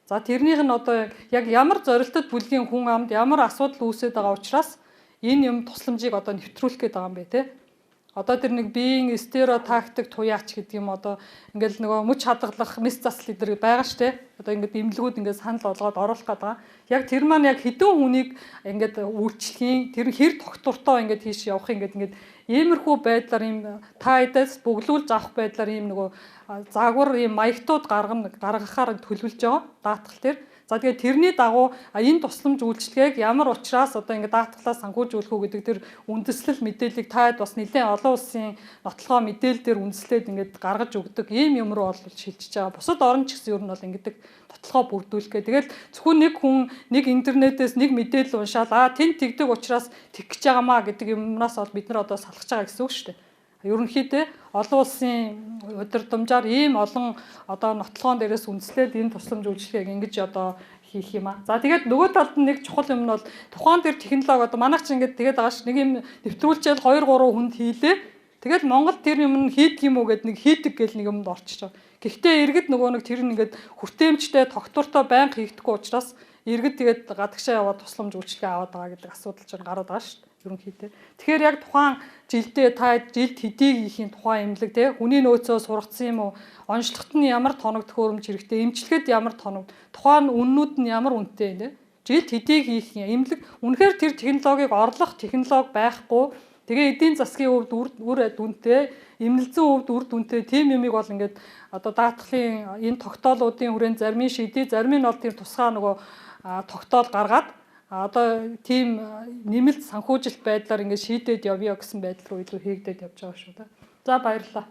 За тэрнийх нь одоо яг ямар зорилтод бүлгийн хүн амд ямар асуудал үүсээд байгаа учраас энэ юм тусламжийг одоо нэвтрүүлэх гээд байгаа юм бэ те. Одоо тэр нэг биеийн стереотактик туяач гэдэг юм одоо ингээл нөгөө мөч хадгалах мис засал эдэр байгаа штэ. Одоо ингээд эмнэлгүүд ингээд санал болгоод оруулах гэдэг. Яг тэр маань яг хэдэн хүнийг ингээд үйлчлэхийн тэр хэр тогтвортой ингээд тийш явах ингээд иймэрхүү байдлаар ийм та эдээс бөглүүлж авах байдлаар ийм нөгөө загвар ийм маягтууд гаргахаар төлөвлөж байгаа даатгал тэр. За тэгээд тэрний дагуу энэ тусламж үйлчилгээг ямар учраас одоо ингэ даатгалаас санхүүжүүлэх үү гэдэг тэр үндэслэл мэдээллийг таад бас нэлээд олон улсын нотлохоо мэдээлэл дээр үндэслээд ингэ гаргаж өгдөг ийм юм руу бол шилжиж байгаа. Бусад орн ч гэсэн ер нь бол ингэдэг нотлохоо бүрдүүлэхээ. Тэгэл зөвхөн нэг хүн нэг интернетээс нэг мэдээлэл уншаад тэнд тэгдэг учраас тэг гэж байгаамаа гэдэг юмнаас бол бид нар одоо салах байгаа гэсэн үг шүү дээ. Ерөнхийдөө олон улсын удирдамжаар ийм олон одоо нотлохоон дээрээс үндэслээд энэ тусламж үйлчилгээг ингэж одоо хийх юм аа. За тэгээд нөгөө талд нь нэг чухал юм нь бол тухайн дээр технологи одоо манайх ч ингэж тэгээд байгаа ш нэг юм нэвтрүүлчээл 2 3 хүнд хийлээ. Тэгээд Монгол тэр юм хийдэг юм уу гэд нэг хийдэг гэл нэг юмд орчиж байгаа. Гэхдээ иргэд нөгөө нэг тэр нэгэд хүртээмжтэй тогтвортой байнга хийгдэхгүй учраас иргэд тэгээд гадагшаа яваад тусламж үйлчилгээ аваад байгаа гэдэг асуудал ч гараад байгаа ш. Ерөнхийдөө. Тэгэхээр яг тухайн жилдээ та жилд хэдийг хийхийн тухайн эмнэлэг те хүний нөөцөө сургацсан юм уу? Онцлогт нь ямар тоног төхөөрөмж хэрэгтэй, эмчилгээд ямар тоног, тухайн үннүүд нь ямар үнэтэй те. Жилд хэдийг хийх юм. Эмнэлэг үнэхээр тэр технологиг орлох технологи байхгүй Тэгээ эдийн засгийн хувьд үр дүнтэй, эмнэлзэн хувьд үр дүнтэй тийм юмыг бол ингээд одоо даатгалын энэ тогтоолуудын хүрээнд зарим нь шийдээ, зарим нь бол тийм тусгай нөгөө тогтоол гаргаад одоо тийм нэмэлт санхүүжилт байдлаар ингээд шийдээд явъя гэсэн байдал руу илүү хийгдээд явж байгаа шүү дээ. За баярлалаа.